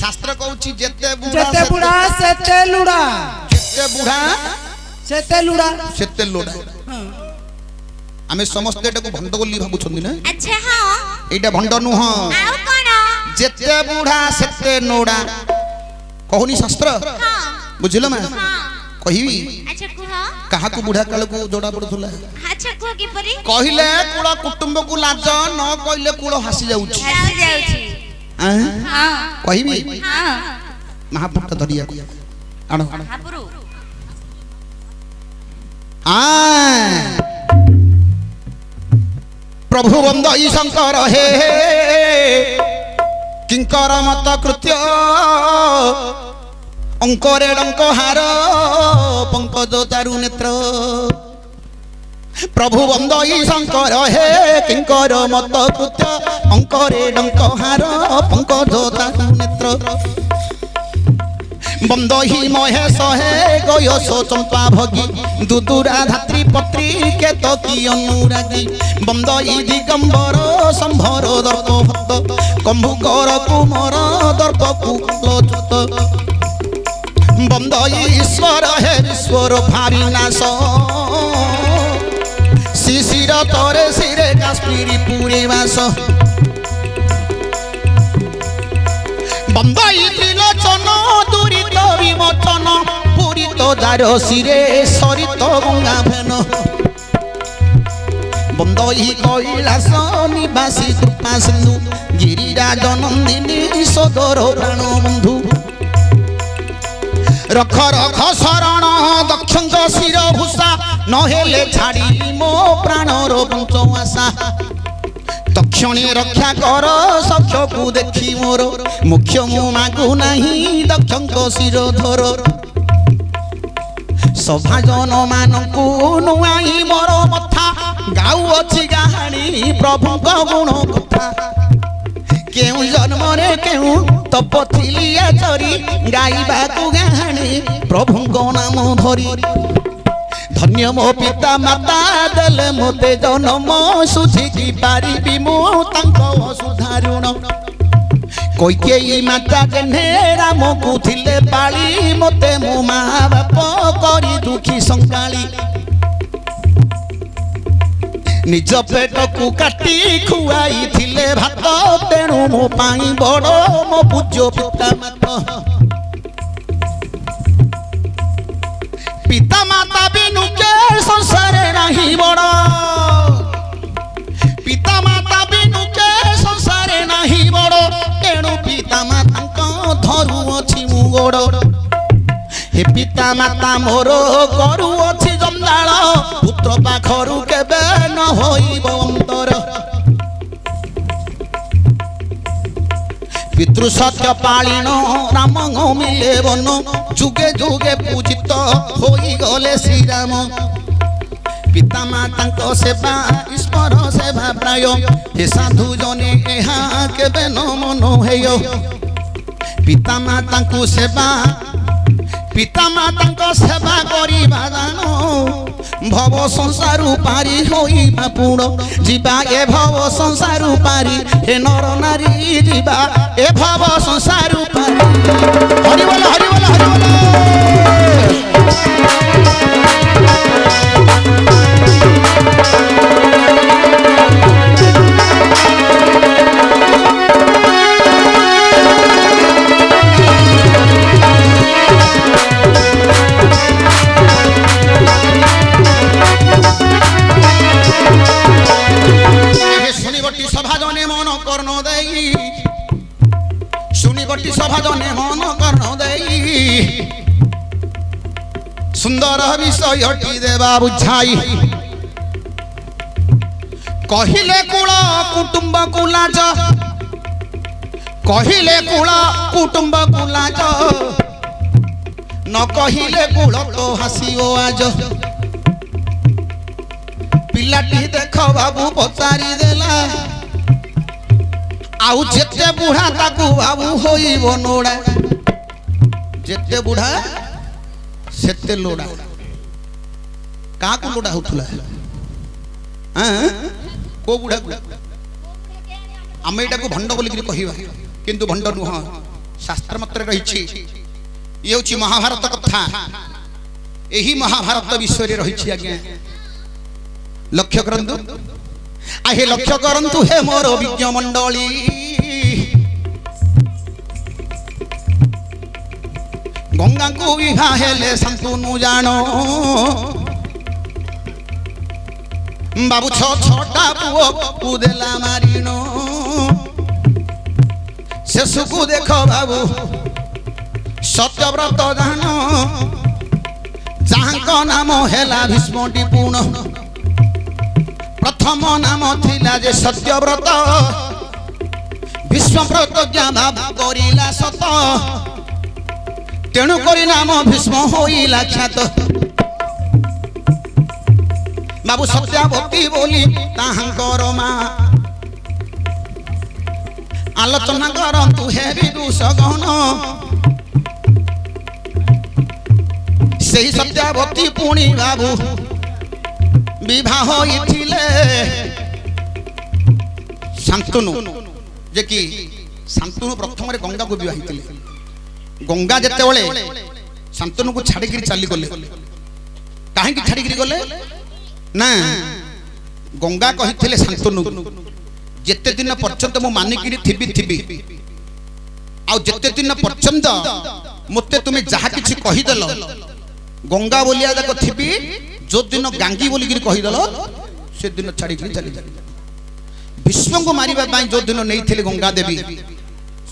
शास्त्र कहूची जेते बुढ़ा सेते लुड़ा जेते बुढ़ा सेते लुड़ा सेते लोड़ा आमे समस्त एटा को भंड बोली भाबु छथि ना अच्छा हां एटा भंड नु हां आउ कोन जेते बुढ़ा सेते नोड़ा कहूनी शास्त्र हां बुझिलो मा हां कहिबी अच्छा कुह कहा को बुढ़ा काल को जोड़ा पड़थुला अच्छा कुह की परी कहिले कुळ कुटुंब को लाज न कहिले कुळ हसी जाउची जाउची हां कहिबी हां महापुट धरिया आनो हापुरु प्रभु वंदई शंकर हे किंकर मत कृत्य अंकरे डंकहार पंकज चारु नेत्र प्रभु वंदई शंकर हे किंकर मत कृत्य अंकरे डंकहार पंकज चारु नेत्र बंदही महेश हे गयस चंपा भगी दुदुरा धात्री पत्री केत की अनुरागी बंदई दिगंबर संभर दर्प भक्त कंभुकर कुमर दर्प कुलजुत बंदई ईश्वर हे ईश्वर भारी नाश शिशिर तरे सिरे काश्मीरी पुरी वास बंदई त्रिलोचन दुरित विमोचन पूरित जार सिरे सरित गंगा भेन बंदई कैलास निवासी कृपा सिंधु गिरिराज नंदिनी सदर प्राण बंधु रख रख शरण दक्षंग शिर भूषा नहेले छाड़ी मो प्राणर पंच आशा दक्षिणी रक्षा कर सख्य को देखी मोर मुख्य मु मागु नहीं दक्षंग शिर धर सभा जन मानकु नुआई मोर मथा गाउ अछि गाहाणी प्रभु गुण कथा केउ जन्म रे केउ तपथिलिया चरी गाइबा को गाहाणी प्रभु को नाम धरी धन्य मो पिता माता देले मोते जन्म सुझी पारिबी मो तांको सुधारुण कोइकेई माता जेने राम को थिले पाली मोते मो मां बाप करी दुखी संगाली निज पेट को काटी खुआई थिले भात तेणु मो पाई बड़ मो पूज्य पिता माता पिता माता बिनु के संसार नहीं बड़ पिता माता बिनु के संसार नहीं बड़ तेणु पिता माता को धरु अछि मु गोड़ हे पिता माता मोर करू अछि जंजाल पुत्र पाखरु केबे न होइब अंतर पितृ सत्य पालिन राम मिले वन जुगे जुगे पूजित होई गले श्री राम पिता माता सेवा ईश्वर सेवा प्राय हे साधु जने एहा केबे न मन हेय पिता माता सेवा पिता माता सेवा करिबा जानो भव संसारु पारी होइबा पूर्ण जीवा ए भव संसारु पारी हे नर नारी जीवा ए भव संसारु पारी हरि बोल हरि बोल हरि बोल सभा जने मन कर्ण देई सुनिबटी सभा जने मन कर्ण देई सुंदर विषयटी देवा बुझाई कहिले कुल कुटुंब कुलाज कहिले कुल कुटुंब कुलाज न कहिले कुल तो हसिओ आज पिलाटी देख बाबू पचारि देला आउ जेते बुढ़ा ताकू बाबू होइबो नोड़ा जेते बुढ़ा सेते लोड़ा का को लोड़ा होतला हां को बुढ़ा आमे एटा को भंड बोली कहिबा किंतु भंड नुह शास्त्र मତରେ ରହିଛି ଇଏ ହେଉଛି ମହାଭାରତ କଥା ଏହି ମହାଭାରତ ବିଷୟରେ ରହିଛି ଆଜ୍ଞା ଲକ୍ଷ୍ୟ କରନ୍ତୁ ଆହେ ଲକ୍ଷ୍ୟ କରନ୍ତୁ ହେ ମୋର ବିଜ୍ଞ ମଣ୍ଡଳୀ ଗଙ୍ଗାକୁ ବିଭା ହେଲେ ଶାନ୍ତନୁ ଜାଣ ବାବୁ ଛଅଟା ପୁଅକୁ ଦେଲା ମାରିଣ ଶେଷକୁ ଦେଖ ବାବୁ ସତ୍ୟବ୍ରତ ଜାଣ ଯାହାଙ୍କ ନାମ ହେଲା ଭୀଷ୍ମ ଟିପୁଣ ପ୍ରଥମ ନାମ ଥିଲା ଯେ ସତ୍ୟବ୍ରତ ଭୀଷ୍ମ ପ୍ରତିଜ୍ଞା ଭାବ କରିଲା ସତ ତେଣୁ କରି ନାମ ଭୀଷ୍ମ ହୋଇଲା ଖ୍ୟାତ ବାବୁ ସତ୍ୟାବତୀ ବୋଲି ତାହାଙ୍କର ମା ଆଲୋଚନା କରନ୍ତୁ ହେ ବିଦୁଷଗଣ ସେହି ସତ୍ୟାବତୀ ପୁଣି ବାବୁ ବିବାହ ହୋଇଥିଲେ ଶାନ୍ତନୁ ଯେ କି ଶାନ୍ତନୁ ପ୍ରଥମରେ ଗଙ୍ଗାକୁ ବିବାହ ହେଇଥିଲେ ଗଙ୍ଗା ଯେତେବେଳେ ଶାନ୍ତନୁକୁ ଛାଡ଼ିକିରି ଚାଲିଗଲେ କାହିଁକି ଛାଡ଼ିକିରି ଗଲେ ନା ଗଙ୍ଗା କହିଥିଲେ ଶାନ୍ତନୁ ଯେତେ ଦିନ ପର୍ଯ୍ୟନ୍ତ ମୁଁ ମାନିକିରି ଥିବି ଆଉ ଯେତେ ଦିନ ପର୍ଯ୍ୟନ୍ତ ମୋତେ ତୁମେ ଯାହା କିଛି କହିଦେଲ ଗଙ୍ଗା ବୋଲିଆ ଯାକ ଥିବି ଯୋଉ ଦିନ ଗାଙ୍ଗୀ ବୋଲିକିରି କହିଦେଲ ସେଦିନ ଛାଡ଼ିକିରି ଚାଲିଯାଏ ଭୀଷ୍ମଙ୍କୁ ମାରିବା ପାଇଁ ଯୋଉ ଦିନ ନେଇଥିଲେ ଗଙ୍ଗା ଦେବୀ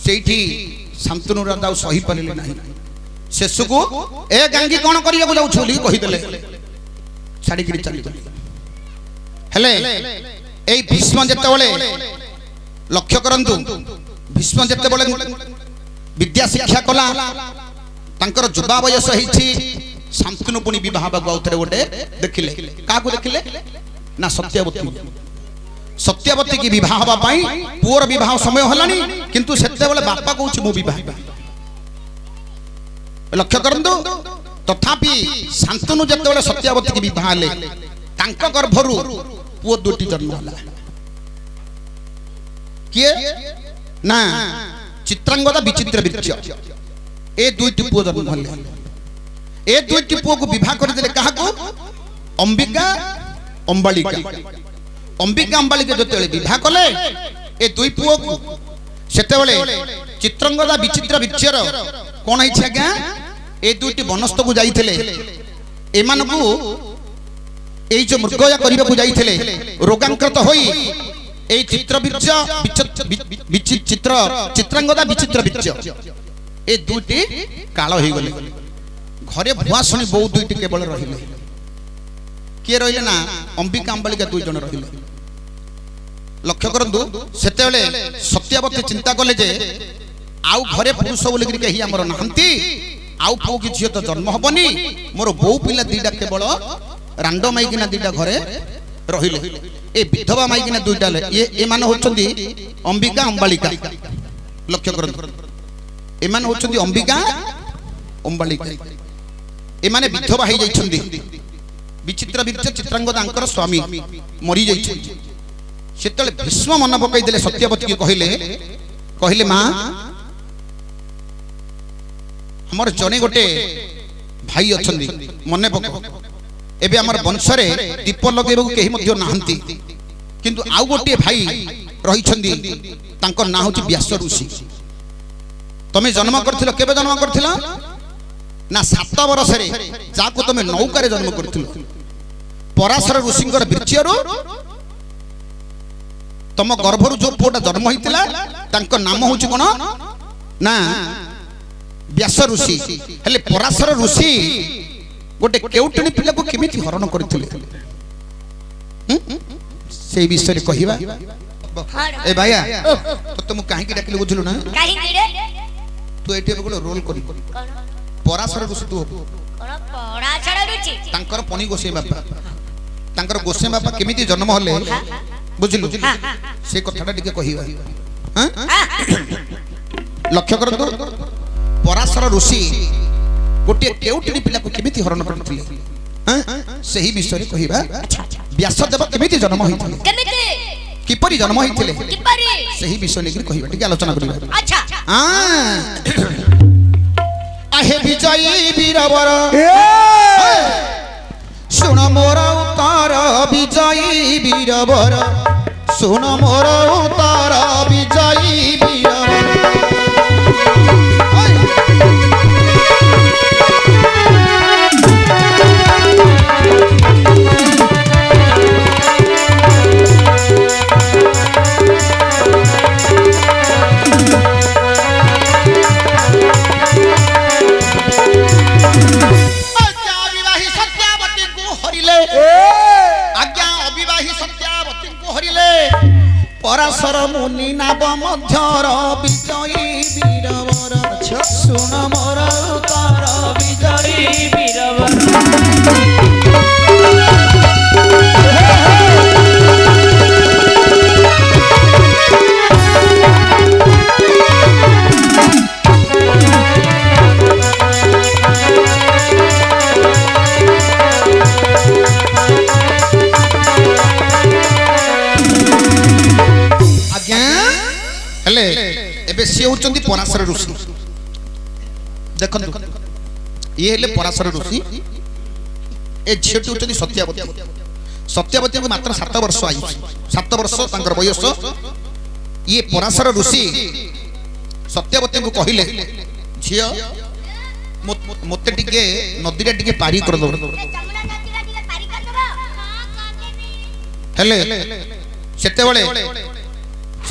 ସେଇଠି ଶାନ୍ତନୁ ରାଜା ଆଉ ସହିପାରିଲେ ନାହିଁ ଶେଷକୁ ଏ ଗାଙ୍ଗୀ କ'ଣ କରିବାକୁ ଯାଉଛୁ ବୋଲି କହିଦେଲେ ଛାଡ଼ିକିରି ଚାଲିଗଲେ ହେଲେ এই ভীষ্ম যেତେବେଳେ লক্ষ্য করন্তু ভীষ্ম যেতেବେଳେ বিদ্যা শিক্ষা কলা তাଙ୍କର যুবা বয়স ହେଇଛି ଶାନ୍ତନୁ ପୁଣି ବିବାହ ହେବାକୁ ଆଉଥରେ ଗୋଟେ ଦେଖିଲେ କାହାକୁ ଦେଖିଲେ ନା ସତ୍ୟବତୀ କି ବିବାହ ହେବା ପାଇଁ ପୁଅର ବିବାହ ସମୟ ହେଲାଣି କିନ୍ତୁ ସେତେବେଳେ ବାପା କହୁଛି ମୁଁ ବିବାହ ଲକ୍ଷ୍ୟ କରନ୍ତୁ ତଥାପି ଶାନ୍ତନୁ ଯେତେବେଳେ ସତ୍ୟବତୀ କି ବିବାହ ହେଲେ ତାଙ୍କ ଗର୍ଭରୁ ପୁଅ ଦୁଇଟି ଜନ୍ମ ହେଲା କିଏ ନା ଚିତ୍ରାଙ୍ଗଦା ବିଚିତ୍ର ବିର୍ଚ୍ୟ ଏ ଦୁଇଟି ପୁଅ ଜନ୍ମ ହେଲେ ଏ ଦୁଇଟି ପୁଅକୁ ବିବାହ କରିଦେଲେ କାହାକୁ ଅମ୍ବିକା ଅମ୍ବାଳିକା ଯେତେବେଳେ ବିବାହ କଲେ ଏ ଦୁଇ ପୁଅକୁ ସେତେବେଳେ ଚିତ୍ରାଙ୍ଗଦା ବିଚିତ୍ର ବିର୍ଚ୍ୟର କ'ଣ ହେଇଛି ଆଜ୍ଞା ଏ ଦୁଇଟି ବନସ୍ଥକୁ ଯାଇଥିଲେ ଏମାନଙ୍କୁ এই যে মৃগয়া କରିବାକୁ ଯାଇଥିଲେ ରୋଗାକ୍ରାନ୍ତ ହୋଇ এই ଚିତ୍ରାଙ୍ଗଦା ବିଚିତ୍ର ବିର୍ଚ୍ୟ ଏ ଦୁଇଟି କାଳ ହେଇଗଲେ ଘରେ ଭୁଆଶୁଣୀ ବୋଉ ଦୁଇଟି କେବଳ ରହିଲେ କିଏ ରହିଲେ ନା ଅମ୍ବିକା ଅମ୍ବାଳିକା ଦୁଇ ଜଣ ରହିଲେ ଲକ୍ଷ୍ୟ କରନ୍ତୁ ସେତେବେଳେ ସତ୍ୟବତୀ ଚିନ୍ତା କଲେ ଯେ ଆଉ ଘରେ ପୁରୁଷ ବୋଲିକିରି କେହି ଆମର ନାହାନ୍ତି ଆଉ ପୁଅ କି ଝିଅ ତ ଜନ୍ମ ହବନି ମୋର ବୋଉ ପିଲା ଦିଟା କେବଳ ରାଣ୍ଡ ମାଇକିନା ଦିଟା ଘରେ ରହିଲେ ଏ ବିଧବା ମାଇକିନା ଦୁଇଟା ଏମାନେ ହଉଛନ୍ତି ଅମ୍ବିକା ଅମ୍ବାଳିକା ଲକ୍ଷ୍ୟ କରନ୍ତୁ ଏମାନେ ହଉଛନ୍ତି ଅମ୍ବିକା ଅମ୍ବାଳିକା ଏମାନେ ବିଧବା ହେଇଯାଇଛନ୍ତି ବିଚିତ୍ର ବିର୍ଚ୍ୟ ଚିତ୍ରାଙ୍ଗଦାଙ୍କର ସ୍ୱାମୀ ମରି ଯାଇଛନ୍ତି ସେତେବେଳେ ଭୀଷ୍ମ ମନ ପକାଇଦେଲେ ସତ୍ୟବତୀକି କହିଲେ ମା ଆମର ଜଣେ ଗୋଟେ ଭାଇ ଅଛନ୍ତି ମନେ ପକାଅ ଏବେ ଆମର ବଂଶରେ ଦୀପ ଲଗେଇବାକୁ କେହି ମଧ୍ୟ ନାହାନ୍ତି କିନ୍ତୁ ଆଉ ଗୋଟିଏ ଭାଇ ରହିଛନ୍ତି ତାଙ୍କ ନାଁ ହେଉଛି ବ୍ୟାସ ଋଷି ତମେ ଜନ୍ମ କରିଥିଲ କେବେ ଜନ୍ମ କରିଥିଲ ନା 7 ବର୍ଷରେ ଯାହାକୁ ତମେ ନୌକାରେ ଜନ୍ମ କରିଥିଲ ପରାଶର ଋଷିଙ୍କର ବିର୍ଚ୍ୟରୁ ତମ ଗର୍ଭରୁ ଯୋଉ ପୁଅଟା ଜନ୍ମ ହେଇଥିଲା ତାଙ୍କ ନାମ ହେଉଛି କ'ଣ ନା ବ୍ୟାସ ଋଷି ହେଲେ ପରାଶର ଋଷି ଗୋଟେ କେଉଟଣୀ ପିଲାକୁ କେମିତି ହରଣ କରିଥିଲେ ସେଇ ବିଷୟରେ କହିବା ଏ ଭାଇଆ ତତେ ମୁଁ କାହିଁକି ଡାକିଲି ବୁଝିଲୁ ନା ତୁ ଏଠି ଗୋଟେ ରୋଲ କରି ପରାଶର ଋଷି ତୁ ହବୁ ତାଙ୍କର ପଣି ଗୋସେଇ ବାପା କେମିତି ଜନ୍ମ ହେଲେ ବୁଝିଲୁ ସେ କଥାଟା ଟିକେ କହିବା ଲକ୍ଷ୍ୟ କରନ୍ତୁ ପରାଶର ଋଷି गोटे केउटनी पिला को केमिति हरण करथिले सही विषय कहबा व्यासदेव केमिति जन्म होइथिले किपरि जन्म होइथिले किपरि सही विषय लेकिन कहिबा ठीक आलोचना करिबा अच्छा आहे विजयी वीरवर सुन मोर उतार विजयी वीरवर सुन मोर उतार विजयी वीरवर पराशर मुनि नाव मध्यर विजयी वीरवर सुन मोर उतार विजयी वीरवर एबे से होचंदी पराशर ऋषि देखंतु ये हेले पराशर ऋषि ए झियटी होचंदी सत्यावती सत्यावती को मात्र 7 वर्ष आयु 7 वर्ष तांकर बयस ये पराशर ऋषि सत्यावती को कहिले झियो मते टिके नदी रे टिके पारी कर दो हेले सेते बेले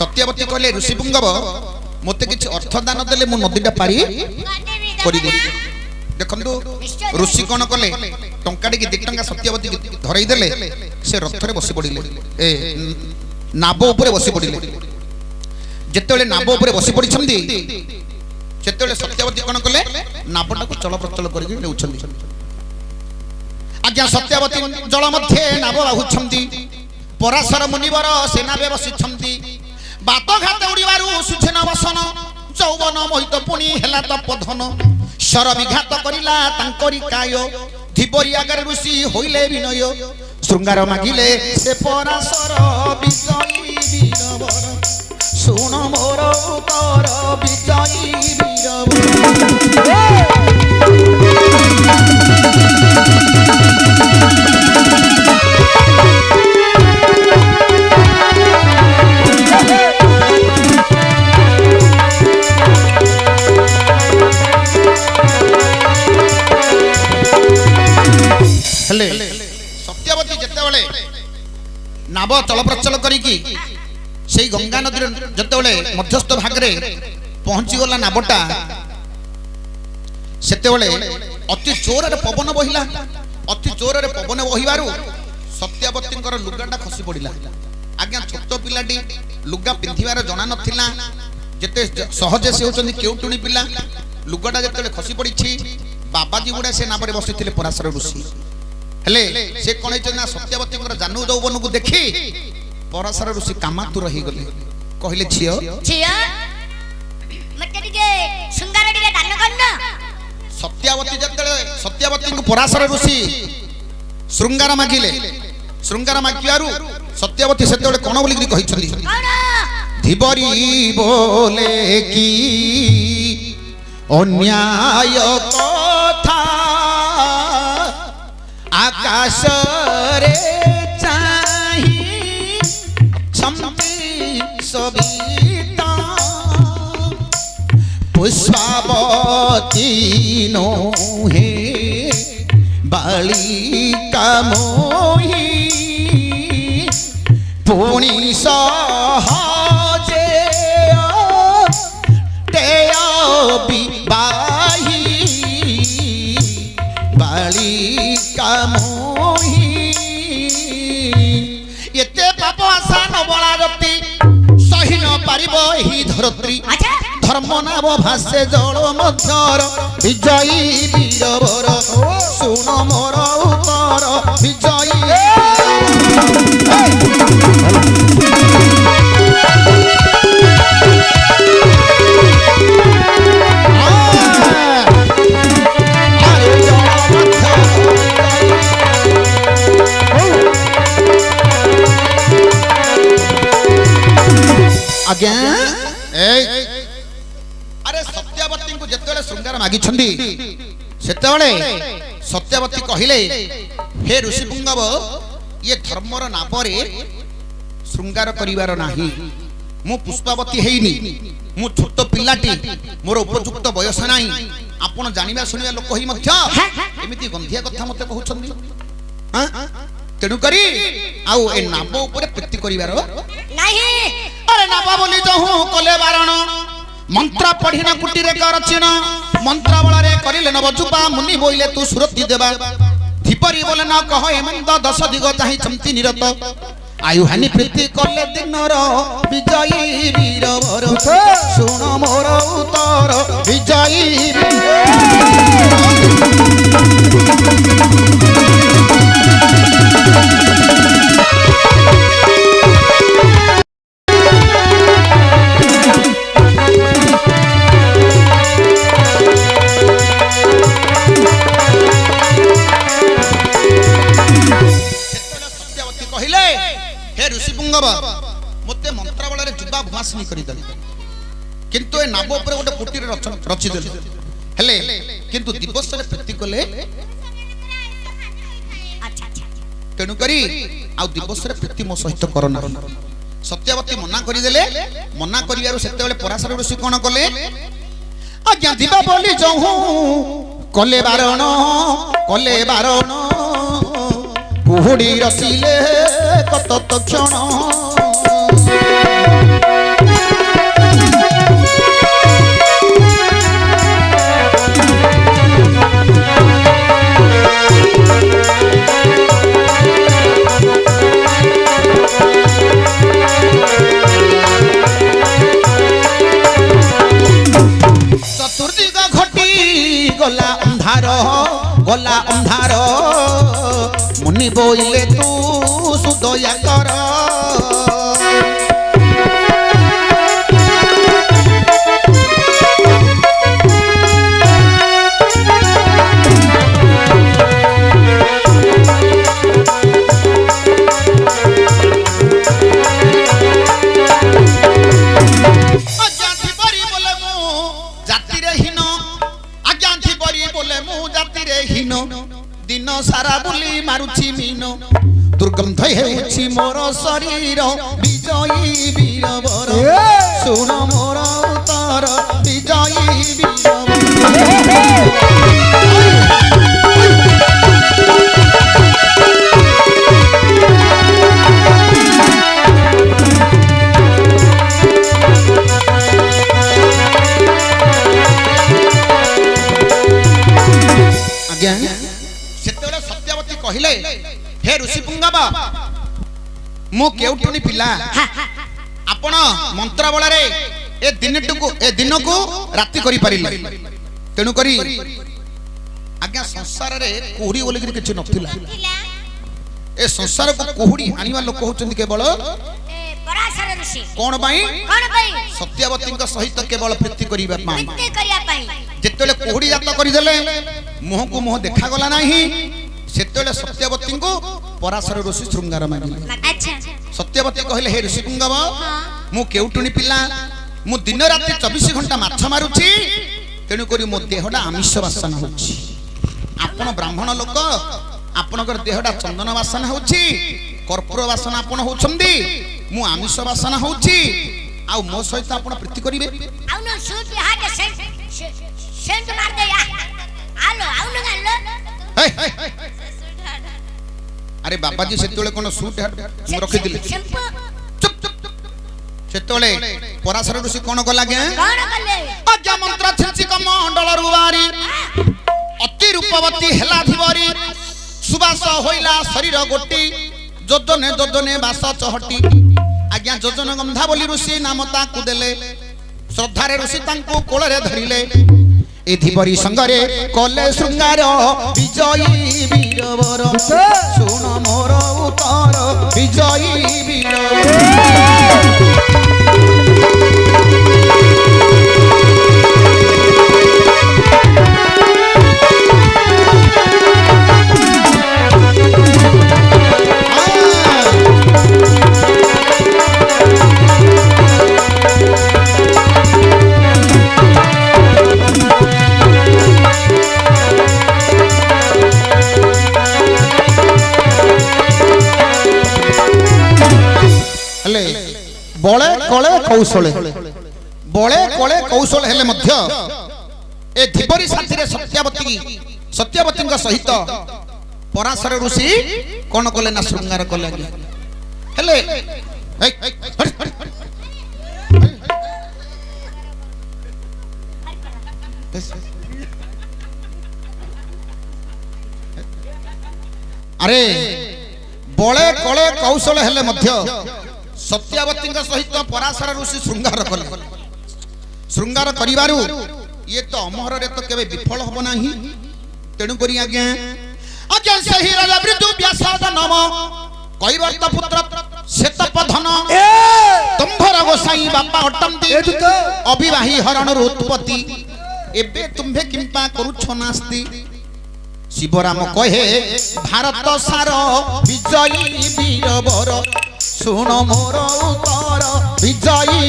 सत्यावती कहले ऋषि पुंगव मते किछ अर्थ दान देले मु नदीटा पारी करि दे देखंतु ऋषि कोन कले टंकाडी के 2 टंका सत्यावती धरई देले से रथ रे बसी पडिले ए नाव ऊपर बसी पडिले जेतेले नाव ऊपर बसी पड़ी छंदी सेतेले सत्यावती कोन कले नावटा को चल प्रचल करि नेउछंदी आज्ञा सत्यावती जल मध्ये नाव बाहु छंदी पराशर मुनिवर सेना बे बसी छंदी बात घात उड़ीबारु सुछन बसन चौवन मोहित पुणी हेला तपधन शर विघात करिला तांकरी काय धीबरी आगर ऋषि होइले विनय शृंगार मागिले से पराशर विजयी वीरवर सुन मोर उतार विजयी वीरवर सत्यावती जते बेले नाव चल प्रचल करिकी सेई गंगा नदी जते बेले मध्यस्थ भाग रे पहुंची गला नावटा सेते बेले अति जोर रे पवन बहिला अति जोर रे पवन बहिबारु सत्यावतींकर लुगाटा खसी पड़िला आज्ञा छोट पिलाटी लुगा पिंधिबार जना नथिला जते सहजे से होचंदी केउटुणी पिला लुगाटा जते खसी पड़िछि बाबाजी गुडा से नाबरे बसिथिले पराशर ऋषि हेले से कोन ना सत्यावतींकर जानू जौवन को देखि पराशर ऋषि कामातुर रही गले कहिले छियो छियो मते टिके सुंगार टिके दान करना सत्यावती जते सत्यावती को पराशर ऋषि शृंगार मागिले शृंगार मागियारु सत्यावती सेते कोन बोली कहि छथि धीबरी बोले की अन्याय कथा आकाश रे चाही छम्पी सविता पुष्पावती नो हे बालिका मोही पुणी सहजे विवाही बालिका मोही एते पाप आशा न बलागति सही न पारिब एही धरत्री धर्म नाम भासे जल मध्यर विजयी वीरवर सुन मोर उतर विजयी आज्ञा अरे सत्यावती को जेतेबेले श्रृंगार मागिछंदी सेतेबेले सत्यावती कहिले हे ऋषि पुंगव ये धर्मर नापरे श्रृंगार करिवार नाही मु पुष्पावती हेइनी मु छोट पिल्लाटी मोर उपयुक्त बयस नाही आपण जानिबा सुनिबा लोक ही मध्य एमिति गंधिया कथा मते कहउछंदी हां तेनु करी आउ ए नाब ऊपर प्रीति करिवार नाही अरे नाबा बोली जहू कले बारण मंत्र पढ़िना कुटी रे करचिन मंत्र बळ रे करिले न बजुपा मुनि बोइले तू सुरति देबा धीपरी बोले न कह हेमंत दश दिग चाहि चमती निरत आयु हानि प्रीति कले दिनर विजयी वीरवर सुन मोर उतर विजयी मते मंत्र बल जुबा भुआसनी करदेले किंतु ए नाब ऊपर गोटे पुटी रचि देले हेले किंतु दिवस रे प्रीति कले तेणु करी आ दिवस रे प्रीति मो सहित करना सत्यावती मना करदेले मना करियारो सेते बेले पराशर ऋषि कोन कले आज्ञा दिबा बोली जहू कले बारण कुहुडी रसिले कत तक्षण चतुर्दिग घटी गला अंधार मुनि बोइले तू सुदया कर दिन सारा बुली मारुची मीन दुर्गंध हेउची मोर शरीर विजयी वीरवर सुन मोर उतर विजयी आज्ञा सत्यावती कहिले हे ऋषि पुंगव मु केउटुनी पिला आपण मंत्र बल रे ए दिन को राति करि परिले तेनु करी आज्ञा संसार रे कोहुडी बोली कि किछ नथिला ए संसार को कोहुडी आनिवा लोक होचंदी केवल पराशर ऋषि कोन बाई सत्यावती सहित केवल प्रीति करिबा पाई जेतेले कोहुडी जात करि देले मुह को मुह देखा गला नाही सेतेले सत्यावती को पराशर ऋषि श्रृंगार मागिले अच्छा सत्यावती कहले हे ऋषि पुंगव मु केउटुनी पिला मु दिन राति 24 घंटा माछ मारुची तेनु करी मो देहडा आमिष वासना होची आपण ब्राह्मण लोक आपनकर देहडा चंदन वासना होची कर्पूर वासना आपण होचंदी मु आमिष वासना होची आ मो सहित आपण प्रीति करिवे आउनो सूट हाट सेंट मार दे आलो आउनो गालो अरे बाबाजी सेतोले कोन सूट रखि दिले चुप सेतोले पराशर ऋषि कोन गला गे आज्ञा मंत्र छिंची कमंडल रुवारी अति रूपवती हेला धिवरी सुबास होइला शरीर गोटी जोजने बास चहटी आज्ञा जोजन गंधा बोली ऋषि नाम ताकू देले श्रद्धारे ऋषि तांको कोଳରେ धरिले एधिपरी संगरे कले श्रृंगार विजयी वीरवर सुन मोर उतर विजयी वीरवर କୌଶଳେ ବଳେ କଳେ କୌଶଳ ହେଲେ ମଧ୍ୟ ଏ ଧୀବରୀ ସାଥିରେ ସତ୍ୟବତୀଙ୍କ ସହିତ ପରାଶର ଋଷି କଣ କଲେ ନା ଶୃଙ୍ଗାର କଲେ ହେଲେ ଆରେ ବଳେ କଳେ କୌଶଳ ହେଲେ ମଧ୍ୟ ସତ୍ୟବତୀଙ୍କ ସହିତ ପରାଶର ଋଷି ଶୃଙ୍ଗାର କଲେ ଶୃଙ୍ଗାର କରିବାରୁ ଇଏ ତ ଅମରରେ ତ କେବେ ବିଫଳ ହବ ନାହିଁ ତେଣୁ କରି ଆଜ୍ଞା ସେହି ରାଜା ବିଦୁ ବ୍ୟାସ ନାମ କୈବର୍ତ୍ତ ପୁତ୍ର ଶ୍ଵେତପଧନ ତୁମ୍ଭର ଗୋସାଇ ବାପା ଅଟନ୍ତି ଅବିବାହୀ ହରଣରୁ ଉତ୍ପତ୍ତି ଏବେ ତୁମ୍ଭେ କିମ୍ପା କରୁଛ ନାସ୍ତି ଶିବରାମ କହେ ଭାରତ ସାର ବିଜୟୀ ବୀରବର ଶୁଣ ମୋର ଉତ୍ତର ବିଜୟୀ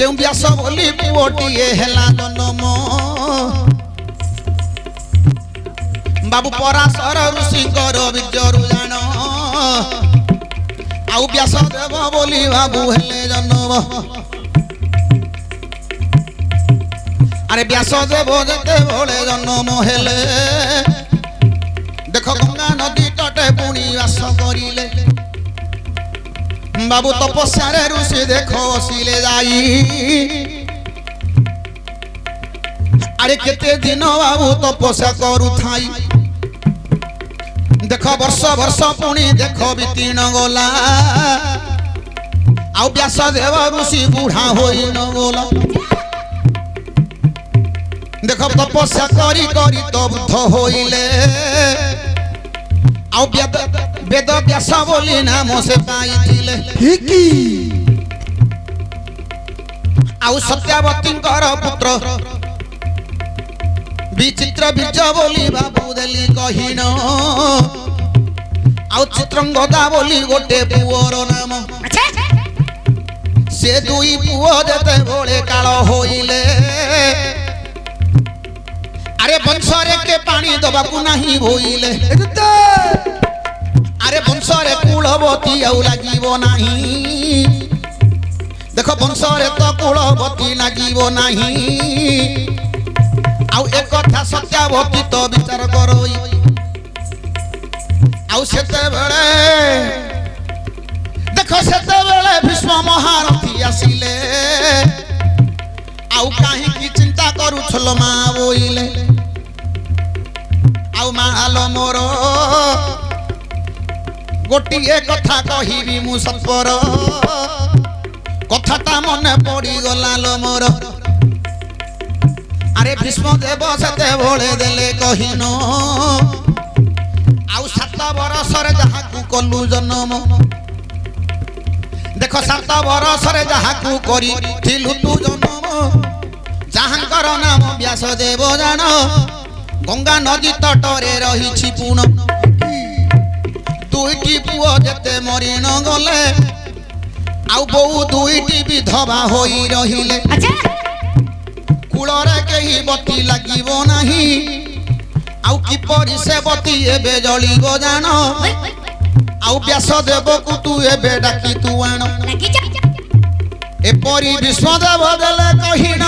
ଯେଉଁ ବ୍ୟାସ ବୋଲି ପୁଅଟିଏ ହେଲା ଜନ୍ମ ବାବୁ ପରାଶର ଋଷିଙ୍କର ବିଜୟରୁ ଜାଣ ଆଉ ବ୍ୟାସ ଦେବ ବୋଲି ବାବୁ ହେଲେ ଜନ୍ମ ଆରେ ବ୍ୟାସ ଦେବ ଯେତେବେଳେ ଜନ୍ମ ହେଲେ ଦେଖ ଗଙ୍ଗା ନଦୀ ତଟେ ପୁଣି ବାସ କରିଲେ बाबू तपस्या ऋषि देखो बसिले जाई अरे केते दिन बाबू तपस्या करू थाई देखो वर्ष वर्ष पुणी देखो बीतीन गला आउ व्यास देव ऋषि बूढ़ा होई न गला देखो तपस्या करी करी तो बुद्ध होइले आउ वेद व्यास बोली नाम से पाइथिले आउ सत्यावतींकर पुत्र विचित्र बीज बोली बाबू देली कहिन आउ चित्रंगदा बोली गोटे पुअर नाम से दुई पुओ जेते बोले काल होइले अरे वंशरे के पानी दबाकू नहीं होइले अरे वंशरे कुलवती आउ लागिबो नाही देखो वंशरे तो कुलवती लागिबो नाही आउ एक कथा सत्यावती तो विचार करोई आउ सेते बेले देखो सेते बेले भीष्म महारथी आसिले आउ काहे की चिंता करू छलो मा बोइले आउ मालो मोरो गोटिए कथा कहिबी मु सपर कथाटा मने पड़ी गला लो मोर अरे भीष्म देव सते भोले देले कहिन आउ 7 बरस रे जहा कु कलु जन्म देखो 7 बरस रे जहा कु करी थिलु तू जन्म जहांकर नाम व्यास देव जान गंगा नदी तटरे रही छि पुण दुईटी पुओ जेते मरी न गले आउ बहु दुईटी विधवा होई रहिले कुलरे केही बती लागिबो नाही आउ किपरि से बती एबे जलिबो जान आउ व्यास देव को तू एबे डाकी तू आण एपरि विश्वदेव देले कहिन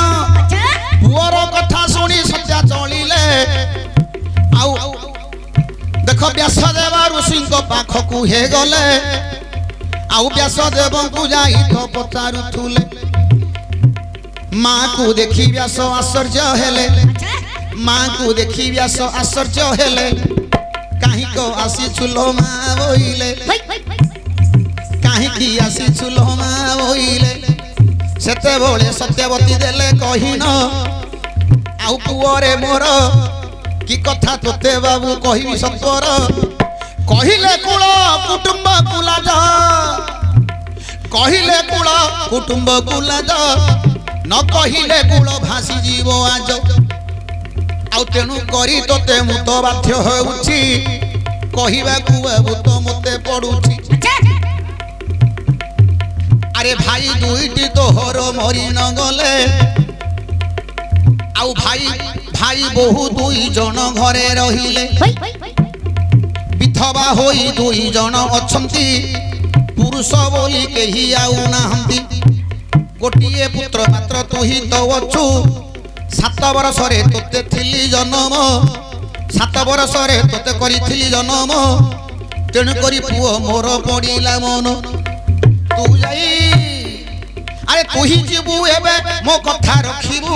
पुअर कथा सुनी सत्या चलिले आउ देखो व्यास देव ऋषि पाख को हे गले आउ व्यास देव को जाई तो पचारुथुले माँ को देखी व्यास आश्चर्य हेले माँ को देखी व्यास आश्चर्य हेले काहे को आसी छुलो माँ बोइले काहे की आसी छुलो माँ बोइले सेते बोले सत्यवती देले कहिन आउ पुअरे मोर की कथा तोते बाबू कहिबी सत्वर कहिले कुल कुटुंब कुलाज कहिले कुल कुटुंब कुलाज न कहिले कुल भासी जीव आज आउ तेणु करी तोते मु तो बाध्य होउछि कहिबाकू बाबू तो मते पडुछि अरे भाई दुईटी तोहर मरी न गले आउ भाई भाई बहु दुई जन घरे रहिले विधवा होई दुई जन अछंती पुरुष बोली केही आउ नाहंती गोटिए पुत्र मात्र तू ही तो अछु 7 वर्ष रे तोते थिली जन्म 7 वर्ष रे तोते करिथिली जन्म तेणु करी पुओ मोर पड़िला मन तू जाई अरे तू ही जीवु एबे मो कथा रखिबु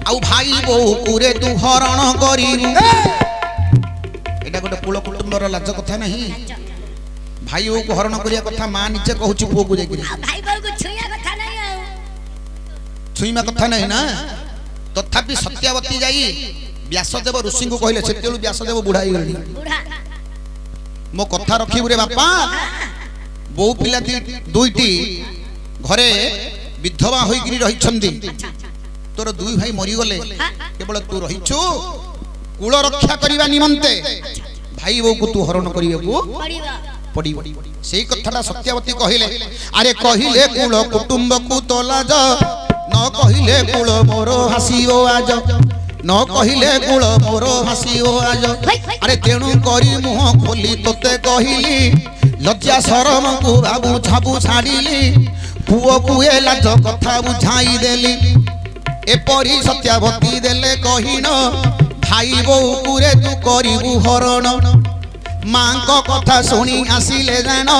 आउ भाई बहु कुरे तू हरण करिबु एटा गोटे कुल कुटुंबर लाज कथा नहीं भाई बहु को हरण करिया कथा मां निचे कहूची पुओ को जाई भाई बहु को छुइया कथा नहीं आ छुइमा कथा नहीं ना तथापि सत्यावती जाई व्यासदेव ऋषि को कहले सेतेलु व्यासदेव बुढ़ाई गली बुढ़ा मो कथा रखिबु रे बापा बहु पिला दुईटी घरे विधवा होई गिरी रही छंदी तोर दुई भाई मरी गले केवल तू रहिछु कुल रक्षा करिवा निमंते भाई बहु को तू हरण करिबेकू पड़िबा पड़ी सेही कथाटा सत्यावती कहिले अरे कहिले कुल कुटुंब को तोलाज न कहिले कुल मोर हसिओ आज न कहिले कुल मोर हसिओ आज अरे तेणु करी मुह खोली तोते कहिली लज्जा शरम को बाबू छाबू छाड़िली पुओ को ए लाज कथा बुझाई देली एपरी सत्यावती देले कहिन भाई बहु कुरे तू करिबु हरण मांको कथा सुनी आसिले जान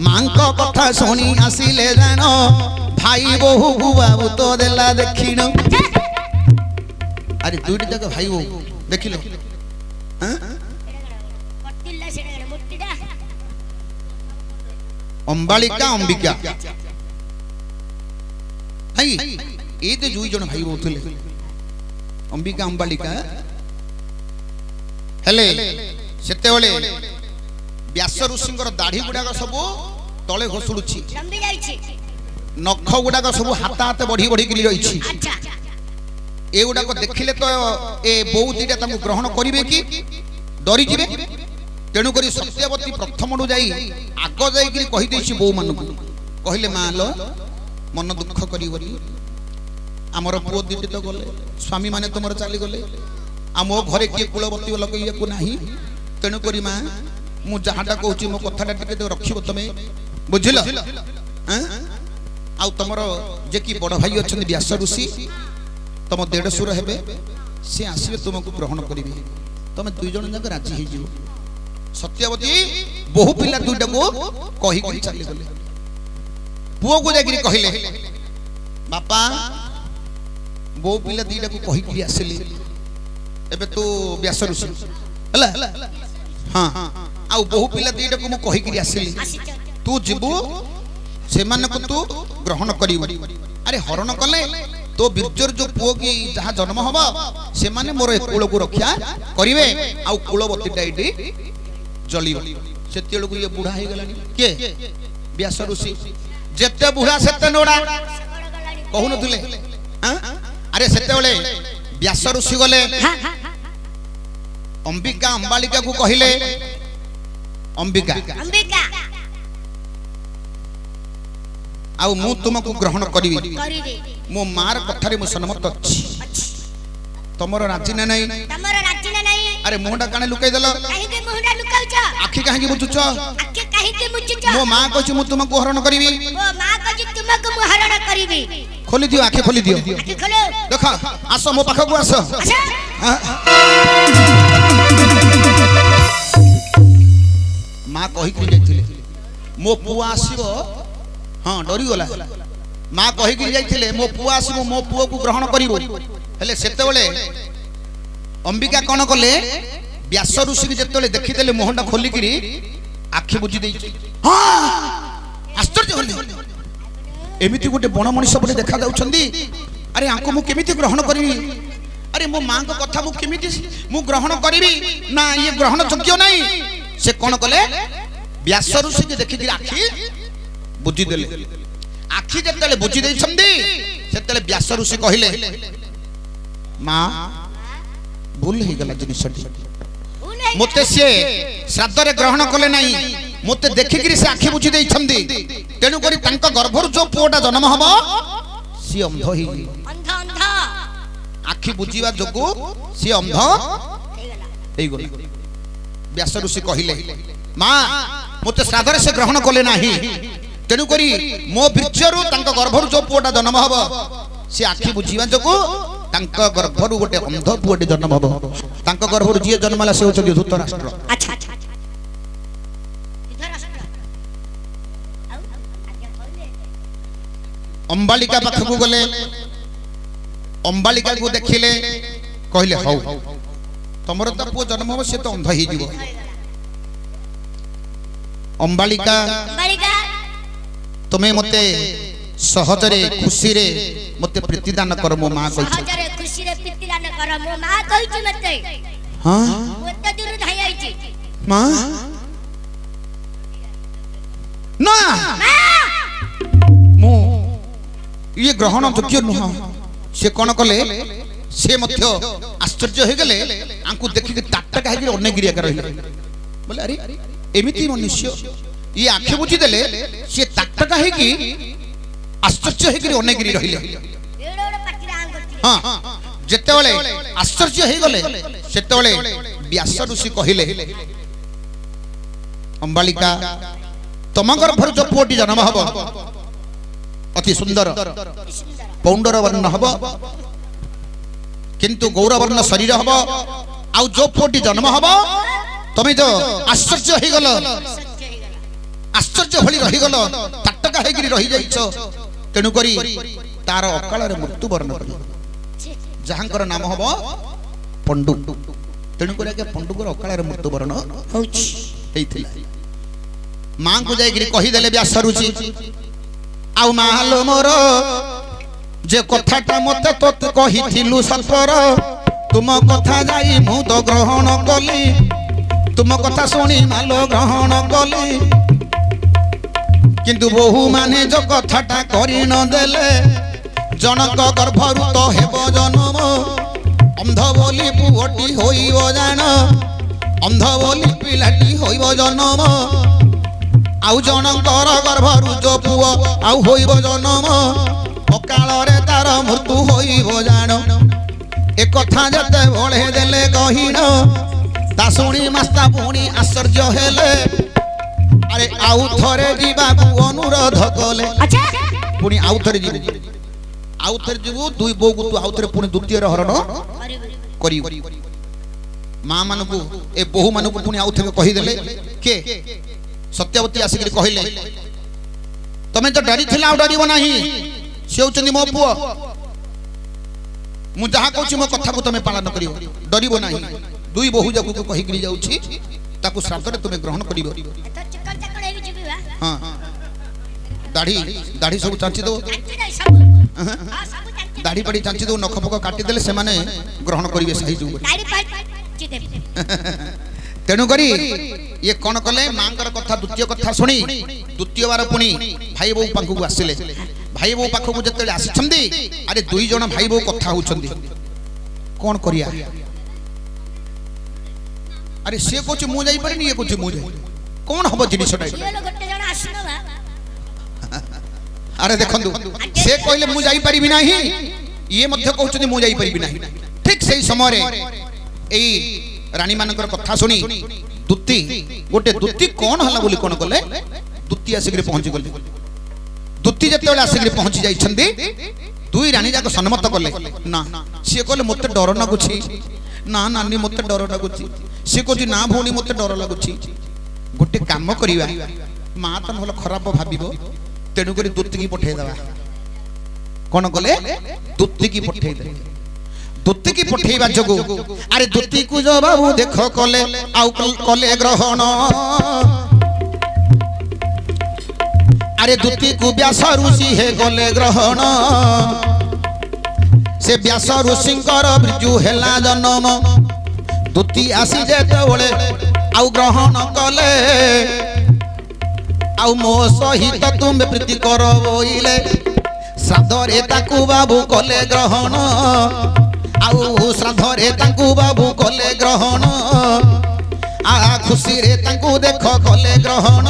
मांको कथा सुनी आसिले जान भाई बहु बाबू तो देला देखिन अरे दुईटी तक भाई बहु देखिलो हां पट्टिला सेडा मुट्टिडा अंबालिका अंबिका हाई ए ते दुई जन भाई बहु थले अंबिका अंबालिका हेले सेते बेले व्यास ऋषिंकर दाढ़ी गुडाक सब तले घसुड़ुछि लंबी जाईछि नख गुडाक सब हाथ हाथ बढ़ी बढ़ी गिरी रहिछि अच्छा ए गुडाक देखिले तो ए बहु दीटा तामु ग्रहण करिवे कि डरी जिवे तेणु करी सत्यवती प्रथमडु जाई आग जाई गिरी कहि देछि बहु मानकु कहिले मालो मन दुख करिवरी हमर पुओ दीटे तो गले स्वामी माने तुमर चाली गले आ मो घरे के कुलवती लगैया को नाही तेणु करी मां मु जहाटा कहूची मो कथाटा टिके तो रखिबो तमे बुझिल आ तमर जे की बड़ भाई अछन व्यास ऋषि तम देढसुर हेबे से आसीबे तुमको ग्रहण करिवे तमे दुई जन जाक राजी हे जिवो सत्यवती बहु पिला दुईटा को कहि कहि चली गले पुओ को जागिरी कहिले बापा बहु पिला दुईटा को कहि कहि आसली एबे तो व्यास ऋषि हला हां आउ बहु पिला दुईटा को मु कहि कहि आसली तू जीवु से मान को तू ग्रहण करिवो अरे हरण कले तो बीर्जर जो पुओ की जहां जन्म हबो से माने मोर कुल को रक्षा करिवे आउ कुलवती डाइडी जलियो सेतेल को ये बुढ़ा हे गलानी के व्यास ऋषि जेते बुढ़ा सेते नोडा कहू नथुले हां अरे सेते बेले व्यास ऋषि गले अंबिका अंबालिका को कहिले अंबिका अंबिका आउ मु तुमको ग्रहण करिवि करिवे मो मार कथारे मु सन्मत अछि तमरो राजी ना नहीं तमरो राजी ना नहीं अरे मुंडा काने लुकाई देलो काहे के मुंडा लुकाउछ आखि काहे मुचुच आके काहे के मुचुछ मो मां कहछि मु तुमको हरण करिवि ओ मां कहछि तुमको मु हरण करिवि खोली दियो आखि खोली दियो आके खोलो देखो आसो मो पाखा को आसो अच्छा मां कहि कि जाइथिले मो पुआ आसीबो हां डरी गला मां कहि कि जाइथिले मो पुआ आसीबो मो पुओ को ग्रहण करिवो हेले सेते बेले अंबिका कोन कले व्यास ऋषि के जेतेले देखिदेले मोहनटा खोली किरी आखि बुझी देछि हां आश्चर्य होली एमिति गोटे बण मनुष्य बने देखा जाउछंदी अरे आंको मु केमिति ग्रहण करिवि अरे मो मां को कथा मु केमिति मु ग्रहण करिवि ना ये ग्रहण योग्य नहीं से कोन कले व्यास ऋषि के देखि आखि बुझी देले आखि जेतेले बुझी देछंदी सेतेले व्यास ऋषि कहिले मां भूल हो गला जिनिसटी भूल है मते से श्राद्ध रे ग्रहण कले नाही मते देखिकरी से आखि बुझी देई छंदी तेनु करी तांका गर्भरु जो पुओटा जन्म हबो सी अंध ही अंधा अंधा आखि बुझीवा जोगु सी अंध हे गला हेई गला व्यास ऋषि कहिले मां मते श्राद्ध रे से ग्रहण कले नाही तेनु करी मो बीर्जरु तांका गर्भरु जो पुओटा जन्म हबो सी आखि बुझीवा जोगु तांका गर्भरु गोटे अंध पुओटे जन्म हबो तांका गर्भरु जे जन्मला से होचि धृतराष्ट्र अच्छा अच्छा अच्छा इधर राष्ट्र आउ आज्ञा कहले अंबालिका पाखकु गले अंबालिका को देखिले कहले हौ तमर त पुओ जन्म हो से तो अंध ही जीवो अंबालिका बालिका तुम्हें मते सहजरे खुशी रे मते प्रतिदान कर मो मां कहि सहजरे खुशी रे पितिदान कर मो मां कहिछि मते हां मते दूर धाई आइछि मां ना मो ये ग्रहण योग्य नुह से कोन कले से मध्य आश्चर्य हो गले आंकु देखि के टाटका हे गिरी अनेक गिरिया कर रहिले बोले अरे एमिति मनुष्य ये आंखे बुझी देले से टाटका हे कि आश्चर्य हे गिरी अनेक गिरी रहिले एडो एडो पाटिरा आंग करछि हां जेतेबेले आश्चर्य हे गले सेतेबेले व्यास ऋषि कहिले अंबालिका तम गर्भर जो पुओटी जन्म हबो अति सुंदर पौंडर वर्ण हबो किंतु गौरवर्ण शरीर हबो आउ जो पुओटी जन्म हबो तमे जो आश्चर्य हे गलो सत्य हे गला आश्चर्य भली रही गलो टाटका हे गिरी रही जाइछो तेनु करी तार अकाल रे मृत्यु वर्ण करी जहांकर नाम हबो पंडु तेनु करी के पंडु को अकाल रे मृत्यु वर्ण होछि हेइथिला मां को जाय गिरी कहि देले व्यास ऋषि आउ मालो मोर जे कथाटा मते तोते कहिथिलु सतर तुम कथा जाई मु तो ग्रहण कली तुम कथा सुनी मालो ग्रहण कली किंतु बहु माने जो कथाटा करि न देले जनक गर्भरु तो हेबो जन्म अंध बोली पुओटी होइबो जान अंध बोली पिलाटी होइबो जन्म आउ जनकर गर्भरु जो पुओ आउ होइबो जन्म अकाल रे तार मृत्यु होइबो जान ए कथा जते बळे देले कहिन ता सुनी मास्ता पुनी आश्चर्य हेले अरे आउ थरे जीवाकू अनुरोध कले अच्छा पुनी आउ थरे जीवु दुई बोगु तु आउ थरे पुनी द्वितीय रे हरण करी करी मां मानकू ए बहु मानकू पुनी आउ थरे कहि देले के सत्यवती आसिक कहले तमे तो डरी थिला आ डरिबो नाही से होचंदी मो पुओ मु जहा कहूची मो कथा को तमे पालन करियो डरिबो नाही दुई बहु जकू को कहि गिरी जाउची ताकू श्राद्ध रे तमे ग्रहण करियो तो चिकन चकड़ हेबी जिबी बा हां दाढ़ी दाढ़ी सब चांची दो चांची दे सब हां सब चांची दाढ़ी पड़ी चांची दो नख पक काटी देले से माने ग्रहण करिवे सही जो दाढ़ी पाट चिदे तेणु करी ये कौन कले मांकर कथा द्वितीय कथा सुनी द्वितीय बार पुणी भाई बो पाखु आसिले भाई बो पाखु जते आसिछंदी अरे दुई जण भाई बो कथा होछंदी कौन करिया अरे से कोच मु जाई परनी ये कोच मु जाई कौन हबो जिनिसटा ये लो गट्टे जण आसनो बा अरे देखंदु से कहले मु जाई परिबि नाही ये मध्य कहउछंदी मु जाई परिबि नाही ठीक सही समय रे एई रानी मानकर कथा सुनी दुत्ती गोटे दुत्ती कौन हला बोली कौन कले दुत्ती आसिक पहुंची गले दुत्ती जते आसिक पहुंची जाइछंदी दुई रानी जाक सन्मत कले ना से कहले मते डर लागुछि ना नानी मते डर लागुछि से कहछि ना भौणी मते डर लागुछि गोटे काम करिवा मां त भल खराब भाबिबो तेनु करी दुत्ती की पठे देबा कौन कले दुत्ती की पठे दे दुत्ती की पठेइबा जगो अरे दुत्ती को जो बाबू देखो कले आउ कले ग्रहण अरे दुत्ती को व्यास ऋषि हे गले ग्रहण से व्यास ऋषिंकर बिरजु हेला जन्म दुत्ती आसी जेते ओले आउ ग्रहण कले आउ मो सहित तुम प्रीति करो बोइले सादरे ताकू बाबू कले ग्रहण आउ श्राद्धरे तांकु बाबू कले ग्रहण आ खुशी रे तांकु देख कले ग्रहण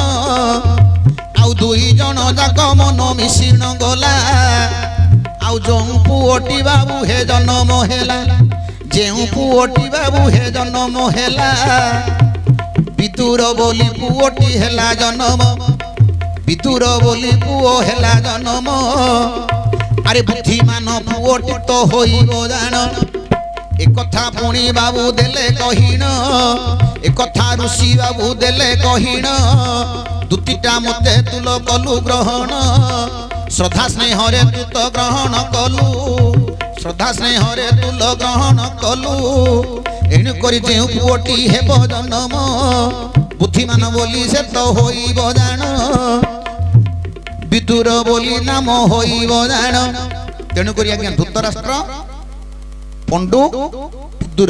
आउ दुई जन जाक मन मिशिण गला आउ जो पुओटी बाबू हे जन्म हेला जेउ पुओटी बाबू हे जन्म हेला विदुर बोली पुओटी हेला जन्म विदुर बोली पुओ हेला जन्म अरे बुद्धिमान पुओटी तो होइबो जान एक कथा पुणी बाबू देले कहिण एक कथा ऋषि बाबू देले कहिण दुतीटा मते तुल कलु ग्रहण श्रद्धा स्नेह रे तू तो ग्रहण कलु श्रद्धा स्नेह रे तुल ग्रहण कलु एणु करी जेउ पुओटी हेबो जन्म बुद्धिमान बोली से तो होइबो जान विदुर बोली नाम होइबो जान तेणु करी आज्ञा धृतराष्ट्र पंडु विदुर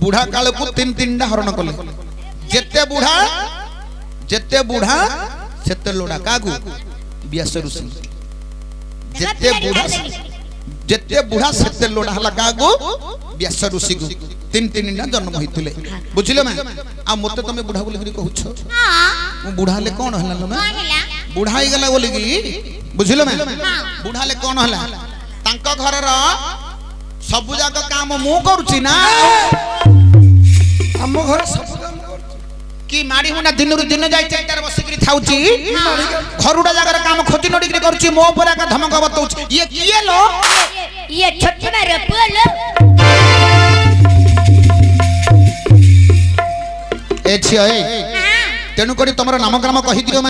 बुढ़ा काल को तीन तीनटा हरण कले जेते बुढ़ा सेते लोड़ा कागु व्यास ऋषि जेते बुढ़ा सेते लोड़ा हला कागु व्यास ऋषि को तीन तीनटा जन्म होइथिले बुझिले मैं आ मते तमे बुढ़ा बोली कहूछ हां बुढ़ा ले कोन हला लो मैं कोन हला बुढ़ा ही गला बोली की बुझिले मैं बुढ़ा ले कोन हला तांको घर रो सब जाक काम मु करूची ना हम घर सब काम कि माड़ी हुना दिन रु दिन जाई चारटार बसिकरी थाउची घरुडा जागर काम खोटी नडीकरी करूची मो परा का धमक बतौची ये किए लो ये छोटी मारे बोलो ए छियो ए तेनु करी तमरो नाम ग्राम कहि दियो